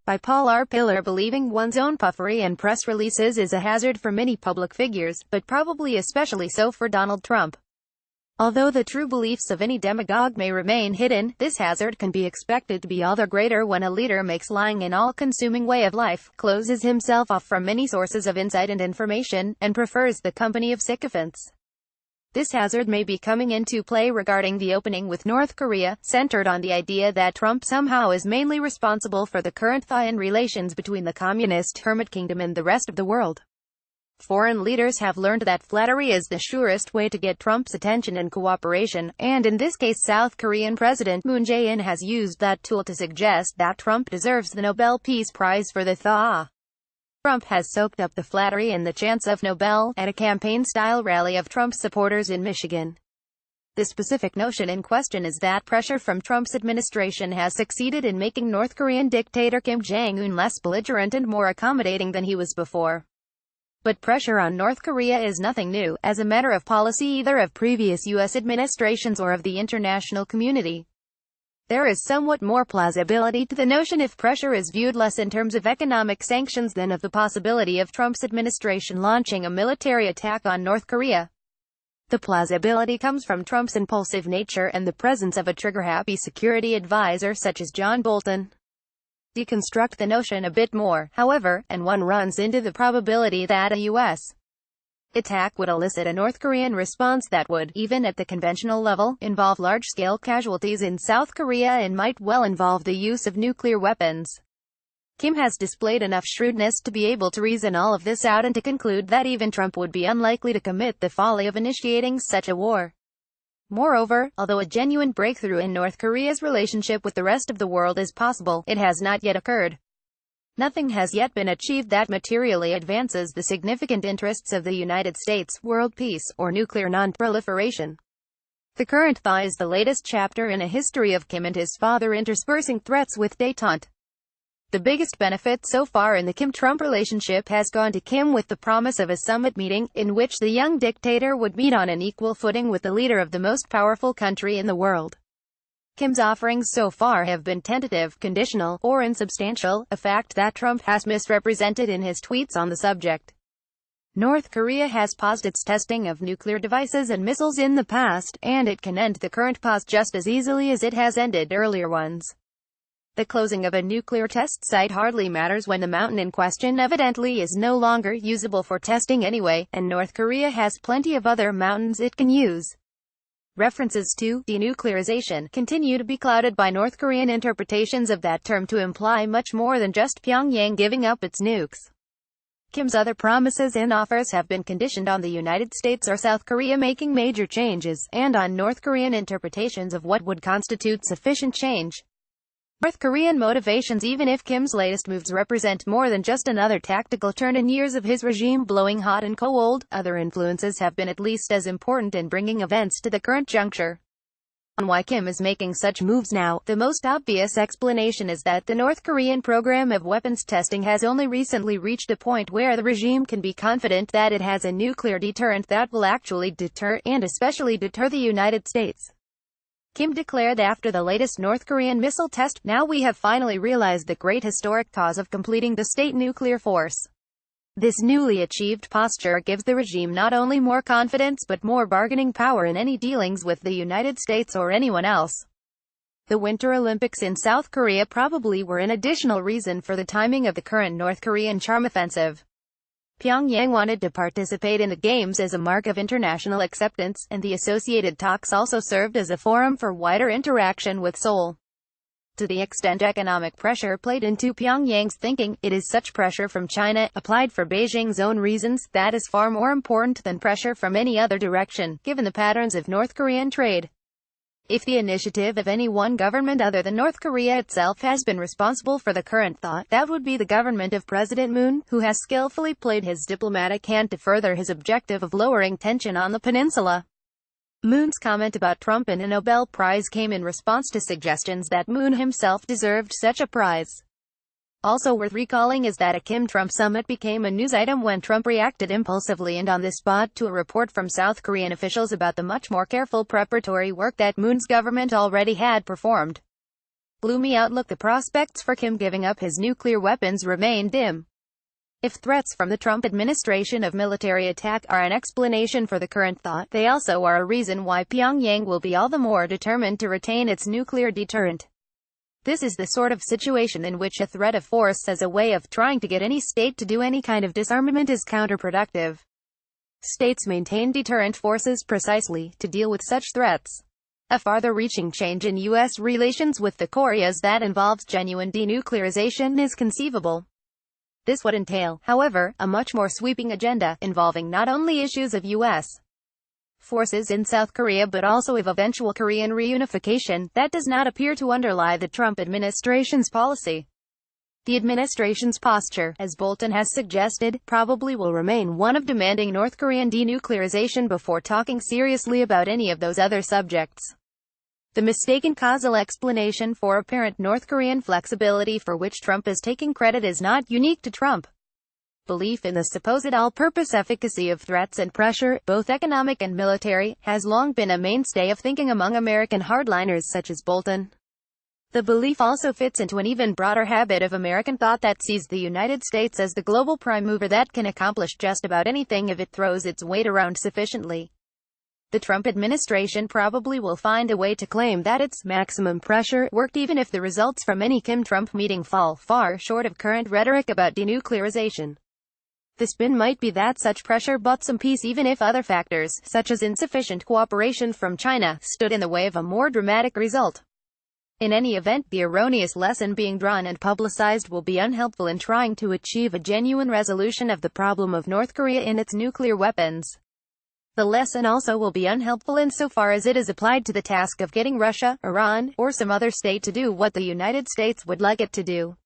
Bipolar pillar believing one's own puffery and press releases is a hazard for many public figures, but probably especially so for Donald Trump. Although the true beliefs of any demagogue may remain hidden, this hazard can be expected to be all the greater when a leader makes lying an all-consuming way of life, closes himself off from many sources of insight and information, and prefers the company of sycophants. This hazard may be coming into play regarding the opening with North Korea, centered on the idea that Trump somehow is mainly responsible for the current thaw in relations between the communist hermit kingdom and the rest of the world. Foreign leaders have learned that flattery is the surest way to get Trump's attention and cooperation, and in this case South Korean President Moon Jae-in has used that tool to suggest that Trump deserves the Nobel Peace Prize for the thaw. Trump has soaked up the flattery and the chance of Nobel at a campaign-style rally of Trump's supporters in Michigan. The specific notion in question is that pressure from Trump's administration has succeeded in making North Korean dictator Kim Jong-un less belligerent and more accommodating than he was before. But pressure on North Korea is nothing new, as a matter of policy either of previous U.S. administrations or of the international community. There is somewhat more plausibility to the notion if pressure is viewed less in terms of economic sanctions than of the possibility of Trump's administration launching a military attack on North Korea. The plausibility comes from Trump's impulsive nature and the presence of a trigger-happy security advisor such as John Bolton. Deconstruct the notion a bit more, however, and one runs into the probability that a U.S. attack would elicit a North Korean response that would, even at the conventional level, involve large-scale casualties in South Korea and might well involve the use of nuclear weapons. Kim has displayed enough shrewdness to be able to reason all of this out and to conclude that even Trump would be unlikely to commit the folly of initiating such a war. Moreover, although a genuine breakthrough in North Korea's relationship with the rest of the world is possible, it has not yet occurred. Nothing has yet been achieved that materially advances the significant interests of the United States, world peace, or nuclear non-proliferation. The current thaw is the latest chapter in a history of Kim and his father interspersing threats with détente. The biggest benefit so far in the Kim-Trump relationship has gone to Kim with the promise of a summit meeting, in which the young dictator would meet on an equal footing with the leader of the most powerful country in the world. Kim's offerings so far have been tentative, conditional, or insubstantial, a fact that Trump has misrepresented in his tweets on the subject. North Korea has paused its testing of nuclear devices and missiles in the past, and it can end the current pause just as easily as it has ended earlier ones. The closing of a nuclear test site hardly matters when the mountain in question evidently is no longer usable for testing anyway, and North Korea has plenty of other mountains it can use. References to denuclearization continue to be clouded by North Korean interpretations of that term to imply much more than just Pyongyang giving up its nukes. Kim's other promises and offers have been conditioned on the United States or South Korea making major changes, and on North Korean interpretations of what would constitute sufficient change. North Korean motivations, even if Kim's latest moves represent more than just another tactical turn in years of his regime blowing hot and cold, other influences have been at least as important in bringing events to the current juncture. On why Kim is making such moves now, the most obvious explanation is that the North Korean program of weapons testing has only recently reached a point where the regime can be confident that it has a nuclear deterrent that will actually deter, and especially deter, the United States. Kim declared after the latest North Korean missile test, "Now we have finally realized the great historic cause of completing the state nuclear force." This newly achieved posture gives the regime not only more confidence but more bargaining power in any dealings with the United States or anyone else. The Winter Olympics in South Korea probably were an additional reason for the timing of the current North Korean charm offensive. Pyongyang wanted to participate in the Games as a mark of international acceptance, and the associated talks also served as a forum for wider interaction with Seoul. To the extent economic pressure played into Pyongyang's thinking, it is such pressure from China, applied for Beijing's own reasons, that is far more important than pressure from any other direction, given the patterns of North Korean trade. If the initiative of any one government other than North Korea itself has been responsible for the current thaw, that would be the government of President Moon, who has skillfully played his diplomatic hand to further his objective of lowering tension on the peninsula. Moon's comment about Trump and a Nobel Prize came in response to suggestions that Moon himself deserved such a prize. Also worth recalling is that a Kim-Trump summit became a news item when Trump reacted impulsively and on the spot to a report from South Korean officials about the much more careful preparatory work that Moon's government already had performed. gloomy outlook. The prospects for Kim giving up his nuclear weapons remain dim. If threats from the Trump administration of military attack are an explanation for the current thought, they also are a reason why Pyongyang will be all the more determined to retain its nuclear deterrent. This is the sort of situation in which a threat of force as a way of trying to get any state to do any kind of disarmament is counterproductive. States maintain deterrent forces precisely to deal with such threats. A farther-reaching change in U.S. relations with the Koreas that involves genuine denuclearization is conceivable. This would entail, however, a much more sweeping agenda, involving not only issues of U.S. forces in South Korea but also of eventual Korean reunification, that does not appear to underlie the Trump administration's policy. The administration's posture, as Bolton has suggested, probably will remain one of demanding North Korean denuclearization before talking seriously about any of those other subjects. The mistaken causal explanation for apparent North Korean flexibility for which Trump is taking credit is not unique to Trump. Belief in the supposed all-purpose efficacy of threats and pressure, both economic and military, has long been a mainstay of thinking among American hardliners such as Bolton. The belief also fits into an even broader habit of American thought that sees the United States as the global prime mover that can accomplish just about anything if it throws its weight around sufficiently. The Trump administration probably will find a way to claim that its maximum pressure worked even if the results from any Kim-Trump meeting fall far short of current rhetoric about denuclearization. The spin might be that such pressure bought some peace even if other factors, such as insufficient cooperation from China, stood in the way of a more dramatic result. In any event, the erroneous lesson being drawn and publicized will be unhelpful in trying to achieve a genuine resolution of the problem of North Korea and its nuclear weapons. The lesson also will be unhelpful insofar as it is applied to the task of getting Russia, Iran, or some other state to do what the United States would like it to do.